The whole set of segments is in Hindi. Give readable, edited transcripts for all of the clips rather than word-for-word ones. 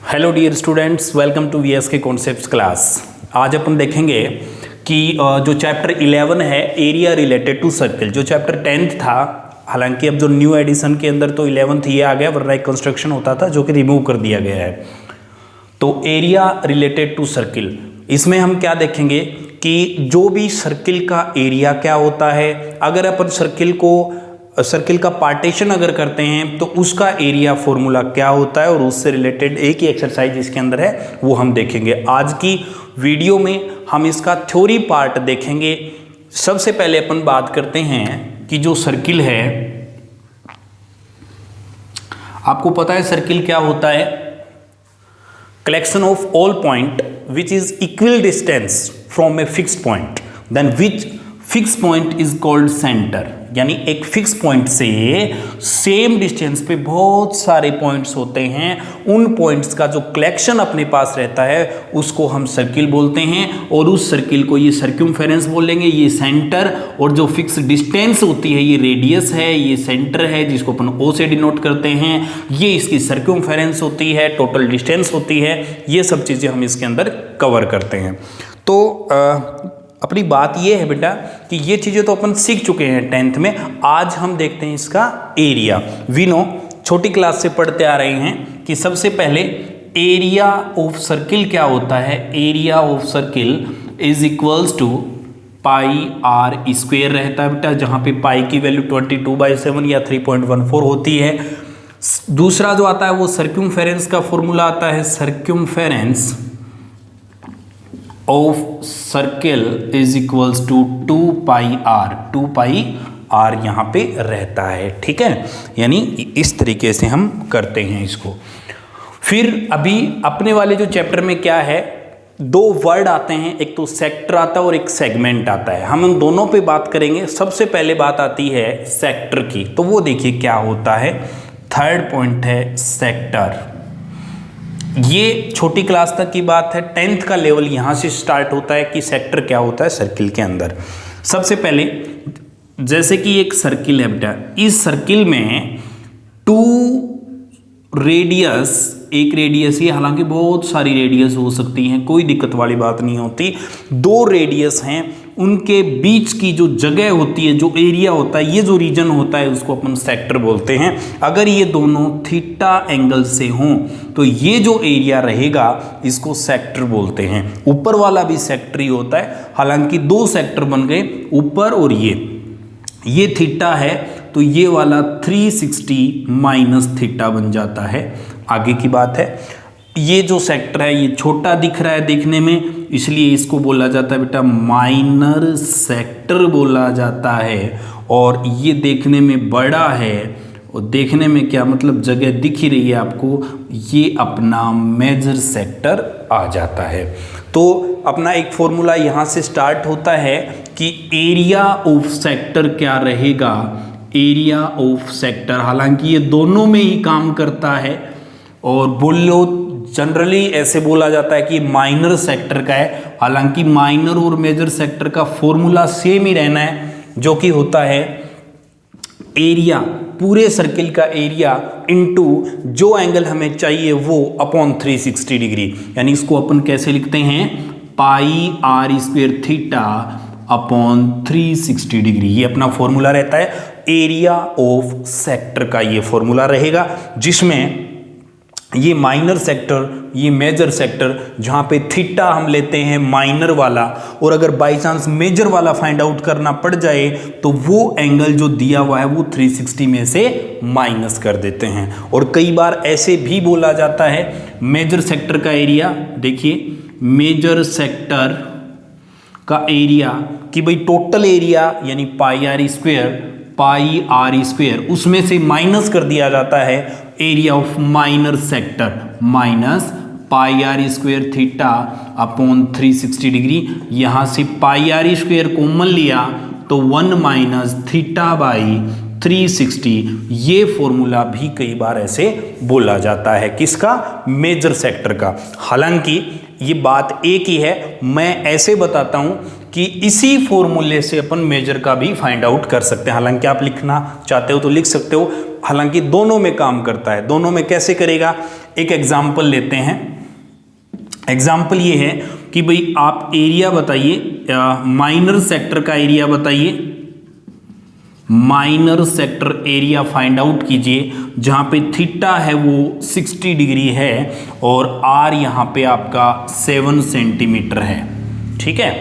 Hello dear students, welcome to VSK concepts class. आज अपन देखेंगे कि जो चैप्टर 11 है एरिया रिलेटेड टू सर्किल, जो चैप्टर 10th था, हालांकि अब जो न्यू एडिशन के अंदर तो 11th ये आ गया, वरना एक कंस्ट्रक्शन होता था जो कि रिमूव कर दिया गया है। तो एरिया रिलेटेड टू सर्किल, इसमें हम क्या देखेंगे कि जो भी सर्किल का एरिया क्या होता है, अगर अपन सर्किल का पार्टीशन अगर करते हैं तो उसका एरिया फॉर्मूला क्या होता है, और उससे रिलेटेड एक ही एक्सरसाइज इसके अंदर है वो हम देखेंगे। आज की वीडियो में हम इसका थ्योरी पार्ट देखेंगे। सबसे पहले अपन बात करते हैं कि जो सर्किल है, आपको पता है सर्किल क्या होता है? Collection of all point which is equal distance from a fixed point, then which fix point is called centre. यानी एक फिक्स पॉइंट से सेम डिस्टेंस पे बहुत सारे पॉइंट्स होते हैं, उन पॉइंट्स का जो कलेक्शन अपने पास रहता है उसको हम सर्किल बोलते हैं, और उस सर्किल को ये सर्क्यूमफेरेंस बोलेंगे, ये सेंटर, और जो फिक्स डिस्टेंस होती है ये रेडियस है, ये सेंटर है जिसको अपन ओ से डिनोट करते हैं, ये इसकी सर्क्यूमफेरेंस होती है, टोटल डिस्टेंस होती है। ये सब चीज़ें हम इसके अंदर कवर करते हैं। तो अपनी बात ये है बेटा कि ये चीज़ें तो अपन सीख चुके हैं 10th में। आज हम देखते हैं इसका एरिया। वी नो, छोटी क्लास से पढ़ते आ रहे हैं कि सबसे पहले एरिया ऑफ सर्किल क्या होता है। Area of circle is equals to pi r square रहता है बेटा, जहाँ पे पाई की वैल्यू 22/7 या 3.14 होती है। दूसरा जो आता है वो सर्क्यूमफेरेंस का फॉर्मूला आता है। Circumference of circle is equals to 2 pi r यहाँ पे रहता है, ठीक है। यानी इस तरीके से हम करते हैं इसको। फिर अभी अपने वाले जो चैप्टर में क्या है, दो वर्ड आते हैं, एक तो सेक्टर आता है और एक सेगमेंट आता है। हम उन दोनों पे बात करेंगे। सबसे पहले बात आती है सेक्टर की, तो वो देखिए क्या होता है। थर्ड पॉइंट है सेक्टर। ये छोटी क्लास तक की बात है, 10th का लेवल यहाँ से स्टार्ट होता है कि सेक्टर क्या होता है सर्किल के अंदर। सबसे पहले जैसे कि एक सर्किल है बेटा, इस सर्किल में एक रेडियस ही, हालांकि बहुत सारी रेडियस हो सकती हैं, कोई दिक्कत वाली बात नहीं होती। दो रेडियस हैं, उनके बीच की जो जगह होती है, जो एरिया होता है, ये जो रीजन होता है उसको अपन सेक्टर बोलते हैं। अगर ये दोनों थीटा एंगल से हों तो ये जो एरिया रहेगा इसको सेक्टर बोलते हैं। ऊपर वाला भी सेक्टर ही होता है, हालांकि दो सेक्टर बन गए, ऊपर और ये थीटा है तो ये वाला 360 माइनस थीटा बन जाता है। आगे की बात है, ये जो सेक्टर है ये छोटा दिख रहा है देखने में, इसलिए इसको बोला जाता है बेटा माइनर सेक्टर बोला जाता है। और ये देखने में बड़ा है, और देखने में क्या मतलब जगह दिख ही रही है आपको, ये अपना मेजर सेक्टर आ जाता है। तो अपना एक फॉर्मूला यहाँ से स्टार्ट होता है कि एरिया ऑफ सेक्टर क्या रहेगा। एरिया ऑफ सेक्टर, हालांकि ये दोनों में ही काम करता है, और बोलो जनरली ऐसे बोला जाता है कि माइनर सेक्टर का है, हालांकि माइनर और मेजर सेक्टर का फॉर्मूला सेम ही रहना है, जो कि होता है एरिया, पूरे सर्किल का एरिया इनटू जो एंगल हमें चाहिए वो अपॉन 360 डिग्री। यानी इसको अपन कैसे लिखते हैं, pi r square theta upon 360 degree. ये अपना फॉर्मूला रहता है एरिया ऑफ सेक्टर का, ये फॉर्मूला रहेगा, जिसमें ये माइनर सेक्टर, ये मेजर सेक्टर, जहाँ पे थीटा हम लेते हैं माइनर वाला, और अगर बाई चांस मेजर वाला फाइंड आउट करना पड़ जाए तो वो एंगल जो दिया हुआ है वो 360 में से माइनस कर देते हैं। और कई बार ऐसे भी बोला जाता है मेजर सेक्टर का एरिया, देखिए मेजर सेक्टर का एरिया कि भाई टोटल एरिया यानी पाई आर स्क्वेयर उसमें से माइनस कर दिया जाता है area of minor sector, minus pi r square theta upon 360 degree. यहाँ से पाई आर स्क्वेयर कॉमन लिया तो 1 माइनस थीटा बाई 360। ये फॉर्मूला भी कई बार ऐसे बोला जाता है, किसका, मेजर सेक्टर का। हालांकि ये बात एक ही है, मैं ऐसे बताता हूं कि इसी फॉर्मूले से अपन मेजर का भी फाइंड आउट कर सकते हैं। हालांकि आप लिखना चाहते हो तो लिख सकते हो, हालांकि दोनों में काम करता है। दोनों में कैसे करेगा, एक एग्जाम्पल लेते हैं। एग्जाम्पल ये है कि भाई आप एरिया बताइए, माइनर सेक्टर का एरिया बताइए, minor sector area find out कीजिए, जहां पे थीटा है वो 60 डिग्री है और आर यहां पे आपका 7 सेंटीमीटर है। ठीक है,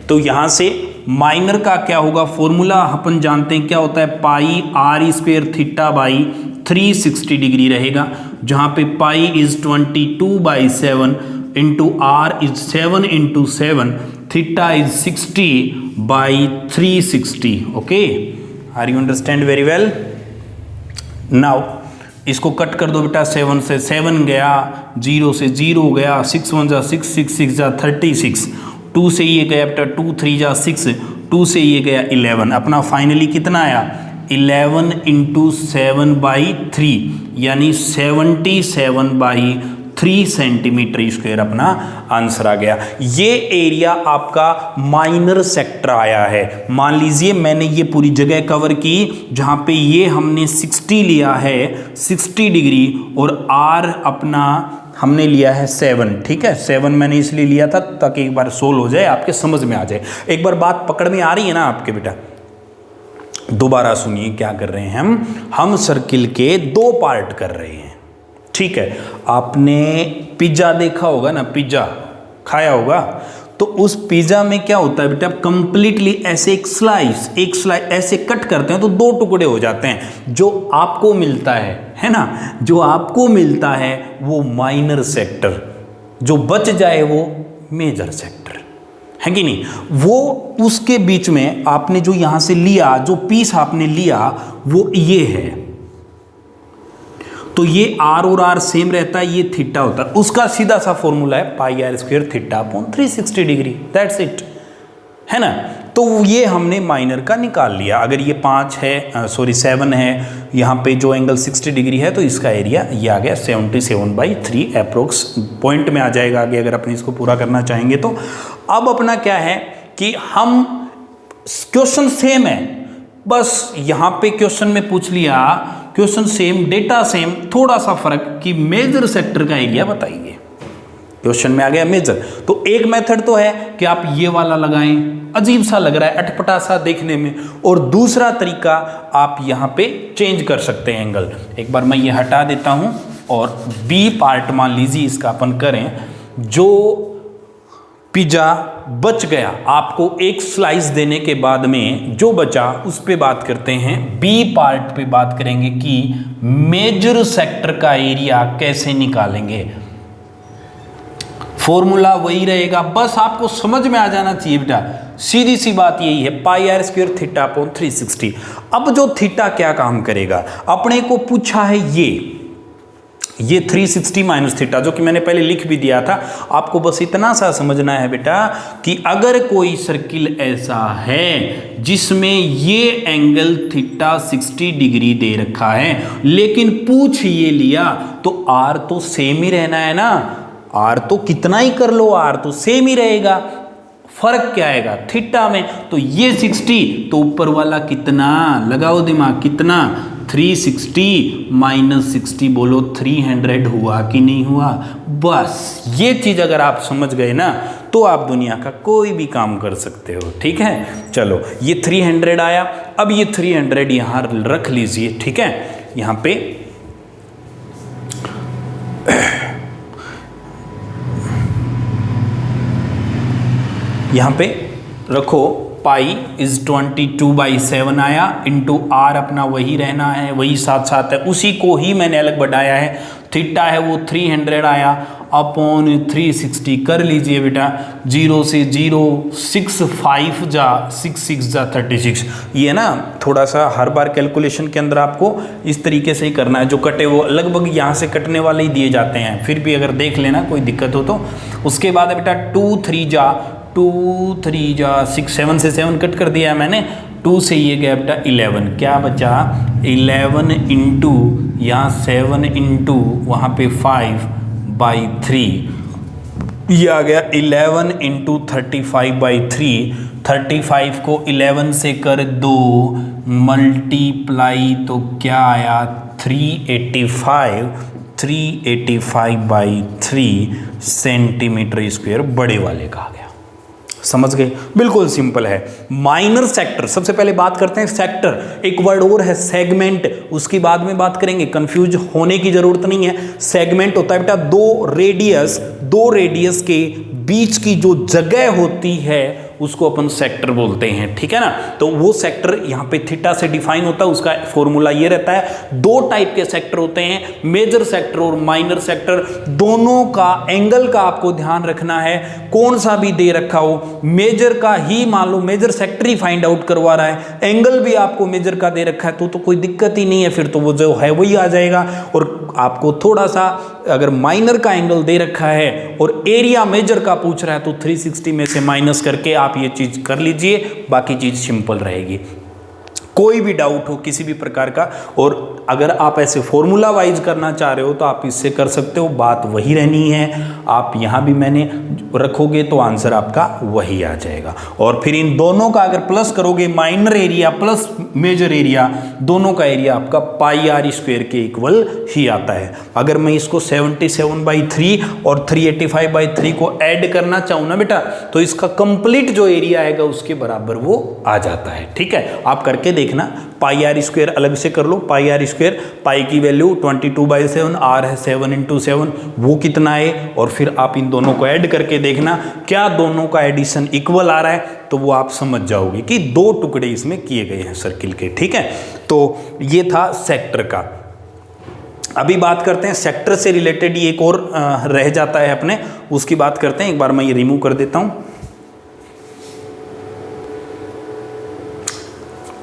तो यहां से माइनर का क्या होगा, फॉर्मूला अपन जानते हैं क्या होता है, pi r square theta by 360 degree रहेगा, जहां पे pi is 22/7 into r is 7 into 7, theta is 60/360। Okay, are you understand very well. Now इसको कट कर दो बेटा, 7 से 7 गया, 0 से 0 गया, 6 1 जा 6, 6 6 जा 36, 2 से ये गया बेटा 2 3 जा 6, 2 से ये गया 11, अपना फाइनली कितना आया 11 इंटू 7/3 यानी 77/3 सेंटीमीटर स्क्वायर अपना आंसर आ गया। ये एरिया आपका माइनर सेक्टर आया है। मान लीजिए मैंने ये पूरी जगह कवर की जहां पे ये हमने 60 लिया है 60 डिग्री और आर अपना हमने लिया है 7। ठीक है, 7 मैंने इसलिए लिया था ताकि एक बार सोल्व हो जाए, आपके समझ में आ जाए। एक बार बात पकड़ में आ रही है ना आपके बेटा, दोबारा सुनिए क्या कर रहे हैं हम सर्किल के 2 पार्ट कर रहे हैं। ठीक है, आपने पिज्जा देखा होगा ना, पिज्जा खाया होगा, तो उस पिज्जा में क्या होता है बेटा, कंप्लीटली ऐसे एक स्लाइस ऐसे कट करते हैं तो 2 टुकड़े हो जाते हैं। जो आपको मिलता है ना, जो आपको मिलता है वो माइनर सेक्टर, जो बच जाए वो मेजर सेक्टर है कि नहीं। वो उसके बीच में आपने जो यहां से लिया, जो पीस आपने लिया वो ये है, तो ये आर और आर सेम रहता है, ये थीटा होता है, उसका सीधा सा फॉर्मूला है pi r square theta upon 360 degree, that's it, है ना। तो ये हमने माइनर का निकाल लिया। अगर ये 5 है 7 है, यहाँ पे जो एंगल 60 डिग्री है तो इसका एरिया ये आ गया 77/3 अप्रोक्स, पॉइंट में आ जाएगा आगे अगर अपने इसको पूरा करना चाहेंगे तो। अब अपना क्या है कि हम क्वेश्चन सेम है, बस यहाँ पे क्वेश्चन में पूछ लिया, क्वेश्चन सेम, डेटा सेम, थोड़ा सा फर्क कि मेजर सेक्टर का एरिया बताइए। क्वेश्चन में आ गया मेजर, तो एक मेथड तो है कि आप ये वाला लगाएं, अजीब सा लग रहा है, अटपटा सा देखने में, और दूसरा तरीका आप यहाँ पे चेंज कर सकते हैं एंगल। एक बार मैं ये हटा देता हूं और बी पार्ट मान लीजिए इसका अपन करें। जो पिज्जा बच गया, आपको एक स्लाइस देने के बाद में जो बचा उस पे बात करते हैं। बी पार्ट पे बात करेंगे कि मेजर सेक्टर का एरिया कैसे निकालेंगे। फॉर्मूला वही रहेगा, बस आपको समझ में आ जाना चाहिए बेटा, सीधी सी बात यही है, pi r square theta upon 360। अब जो थीटा क्या काम करेगा, अपने को पूछा है ये 360 माइनस थीटा, जो कि मैंने पहले लिख भी दिया था। आपको बस इतना सा समझना है बेटा कि अगर कोई सर्किल ऐसा है जिसमें ये एंगल थीटा 60 डिग्री दे रखा है, लेकिन पूछ ये लिया तो आर तो सेम ही रहना है ना, आर तो कितना ही कर लो आर तो सेम ही रहेगा, फर्क क्या आएगा थीटा में। तो ये 60 तो ऊपर वाला कितना, लगाओ दिमाग, कितना 360 माइनस 60, बोलो 300 हुआ कि नहीं हुआ। बस ये चीज अगर आप समझ गए ना तो आप दुनिया का कोई भी काम कर सकते हो। ठीक है, चलो ये 300 आया, अब ये 300 यहां रख लीजिए। ठीक है, यहां पे रखो, पाई इज 22/7 आया, इंटू आर अपना वही रहना है, वही साथ साथ है, उसी को ही मैंने अलग बढ़ाया है। थीटा है वो 300 आया अपॉन 360, कर लीजिए बेटा, 0 से 0 6 5 जा 6 6 जा 36। ये ना थोड़ा सा हर बार कैलकुलेशन के अंदर आपको इस तरीके से ही करना है, जो कटे वो लगभग यहाँ से कटने वाले ही दिए जाते हैं, फिर भी अगर देख लेना कोई दिक्कत हो तो। उसके बाद बेटा 2 3 जा 6 7 से 7 कट कर दिया है मैंने, 2 से ये गया बेटा 11, क्या बचा 11 इंटू यहाँ 7 इंटू वहाँ पे 5/3, ये आ गया 11 इंटू 35/3। 35 को 11 से कर 2, मल्टीप्लाई तो क्या आया 385/3 सेंटीमीटर स्क्वायर बड़े वाले का आ गया। समझ गए? बिल्कुल सिंपल है। माइनर सेक्टर, सबसे पहले बात करते हैं सेक्टर। एक वर्ड और है सेगमेंट, उसकी बाद में बात करेंगे, कंफ्यूज होने की जरूरत नहीं है। सेगमेंट होता है बेटा दो रेडियस के बीच की जो जगह होती है उसको अपन सेक्टर बोलते हैं, ठीक है ना। तो वो सेक्टर यहाँ पे थीटा से डिफाइन होता है, उसका फॉर्मूला ये रहता है। दो टाइप के सेक्टर होते हैं, मेजर सेक्टर और माइनर सेक्टर। दोनों का एंगल का आपको ध्यान रखना है, कौन सा भी दे रखा हो, मेजर का ही मान लो, मेजर सेक्टर ही फाइंड आउट करवा रहा है, एंगल भी आपको मेजर का दे रखा है तो कोई दिक्कत ही नहीं है, फिर तो वो जो है वही आ जाएगा। और आपको थोड़ा सा अगर माइनर का एंगल दे रखा है और एरिया मेजर का पूछ रहा है तो 360 में से माइनस करके आप ये चीज कर लीजिए, बाकी चीज सिंपल रहेगी। कोई भी डाउट हो किसी भी प्रकार का, और अगर आप ऐसे फॉर्मूला वाइज करना चाह रहे हो तो आप इससे कर सकते हो, बात वही रहनी है। आप यहाँ भी मैंने रखोगे तो आंसर आपका वही आ जाएगा। और फिर इन दोनों का अगर प्लस करोगे, minor area plus major area, दोनों का एरिया आपका पाई आर स्क्वायर के इक्वल ही आता है। अगर मैं इसको 77/3 और 385/3 को ऐड करना चाहूँ ना बेटा, तो इसका कंप्लीट जो एरिया आएगा उसके बराबर वो आ जाता है। ठीक है, आप करके देखना। पाई आर स्क्वायर अलग से कर लो, पाई आर स्क्वायर, पाई की वैल्यू 22/7, आर है 7 × 7, वो कितना है, और फिर आप इन दोनों को ऐड करके देखना क्या दोनों का एडिशन इक्वल आ रहा है, तो वो आप समझ जाओगे कि दो टुकड़े इसमें किए गए हैं सर्किल के। ठीक है, तो ये था सेक्टर का। अभी बात करते हैं सेक्टर से रिलेटेड ही एक और रह जाता है अपने, उसकी बात करते हैं। एक बार मैं ये रिमूव कर देता हूं।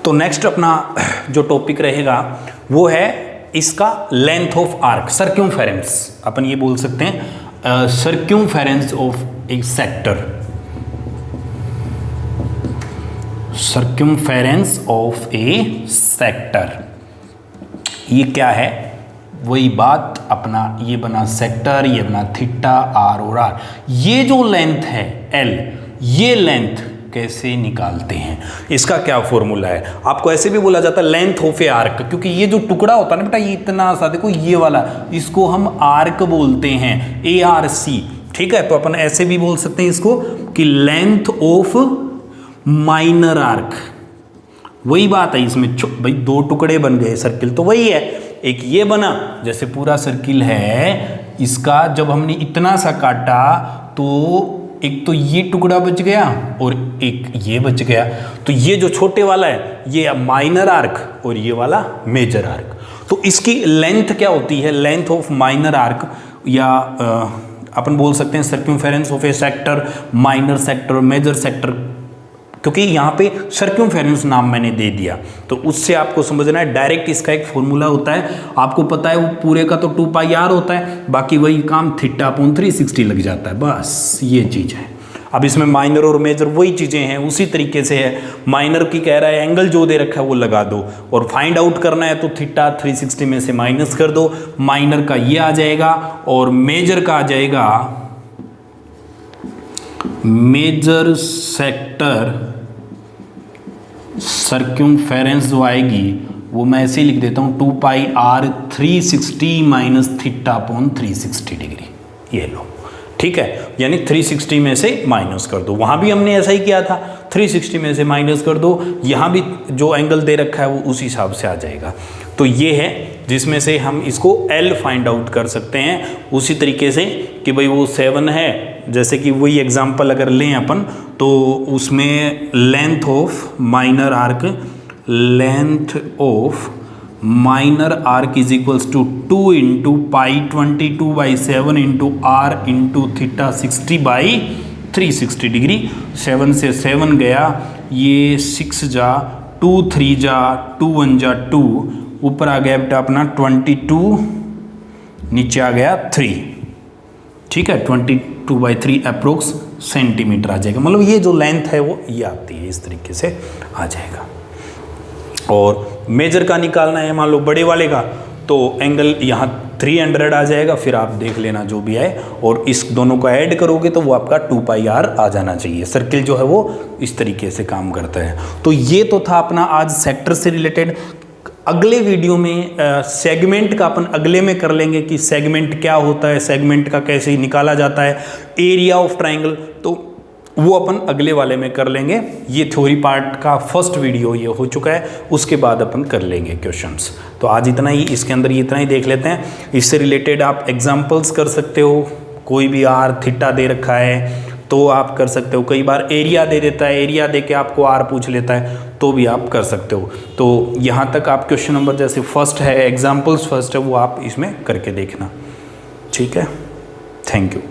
तो नेक्स्ट अपना जो टॉपिक रहेगा वो है इसका लेंथ ऑफ आर्क, सर्क्यूमफेरेंस। अपन ये बोल सकते हैं circumference of a sector, circumference of a sector. ये क्या है? वही बात अपना, ये बना सेक्टर, ये बना थीटा आर और आर। ये जो लेंथ है एल, ये लेंथ कैसे निकालते हैं, इसका क्या फॉर्मूला है? आपको ऐसे भी बोला जाता है लेंथ ऑफ ए आर्क, क्योंकि ये जो टुकड़ा होता है ना बेटा, ये इतना सा, देखो ये वाला, इसको हम आर्क बोलते हैं, ARC। ठीक है, तो अपन ऐसे भी बोल सकते हैं इसको कि लेंथ ऑफ माइनर आर्क। वही बात है इसमें, भाई दो टुकड़े बन गए सर्किल, तो वही है। एक ये बना, जैसे पूरा सर्किल है, इसका जब हमने इतना सा काटा तो एक तो ये टुकड़ा बच गया और एक ये बच गया, तो ये जो छोटे वाला है ये माइनर आर्क और ये वाला मेजर आर्क। तो इसकी लेंथ क्या होती है? लेंथ ऑफ माइनर आर्क, या अपन बोल सकते हैं circumference of a sector, minor sector और मेजर सेक्टर, क्योंकि यहाँ पे सर्क्यूमफेरेंस नाम मैंने दे दिया तो उससे आपको समझना है। डायरेक्ट इसका एक फॉर्मूला होता है, आपको पता है वो पूरे का तो 2πr होता है, बाकी वही काम θ/360 लग जाता है, बस ये चीज़ है। अब इसमें माइनर और मेजर वही चीज़ें हैं, उसी तरीके से है। माइनर की कह रहा है एंगल जो दे रखा है वो लगा दो, और फाइंड आउट करना है तो θ/360 में से माइनस कर दो, माइनर का ये आ जाएगा और मेजर का आ जाएगा, मेजर सेक्टर सर्क्यूमफेरेंस जो आएगी वो मैं ऐसे ही लिख देता हूँ 2πr 360 माइनस θ/360 डिग्री, ये लो। ठीक है, यानी 360 में से माइनस कर दो, वहाँ भी हमने ऐसा ही किया था, 360 में से माइनस कर दो, यहाँ भी जो एंगल दे रखा है वो उस हिसाब से आ जाएगा। तो ये है जिसमें से हम इसको L फाइंड आउट कर सकते हैं, उसी तरीके से कि भाई वो 7 है, जैसे कि वही एग्जांपल अगर लें अपन तो उसमें length of minor arc, length of minor arc is equals to 2 × π22/7 × r × θ/60/360 degree. 7 से 7 गया, ये 6 जा 2 3 जा 2 1 जा 2, ऊपर आ गया बेटा अपना 22, नीचे आ गया 3। ठीक है, 22/3 अप्रोक्स सेंटीमीटर आ जाएगा, मतलब ये जो लेंथ है वो ये आती है, इस तरीके से आ जाएगा। और मेजर का निकालना है मान लो बड़े वाले का, तो एंगल यहाँ 300 आ जाएगा, फिर आप देख लेना जो भी आए, और इस दोनों को ऐड करोगे तो वो आपका 2πr आ जाना चाहिए। सर्किल जो है वो इस तरीके से काम करता है। तो ये तो था अपना आज सेक्टर से रिलेटेड। अगले वीडियो में सेगमेंट का अपन अगले में कर लेंगे कि सेगमेंट क्या होता है, सेगमेंट का कैसे निकाला जाता है, एरिया ऑफ ट्राइंगल, तो वो अपन अगले वाले में कर लेंगे। ये थ्योरी पार्ट का फर्स्ट वीडियो ये हो चुका है, उसके बाद अपन कर लेंगे क्वेश्चंस। तो आज इतना ही, इसके अंदर इतना ही देख लेते हैं। इससे रिलेटेड आप एग्जांपल्स कर सकते हो, कोई भी आर थीटा दे रखा है तो आप कर सकते हो, कई बार एरिया दे देता है, एरिया दे के आपको आर पूछ लेता है तो भी आप कर सकते हो। तो यहाँ तक आप क्वेश्चन नंबर जैसे फर्स्ट है, एग्जाम्पल्स फर्स्ट है, वो आप इसमें करके देखना। ठीक है, थैंक यू।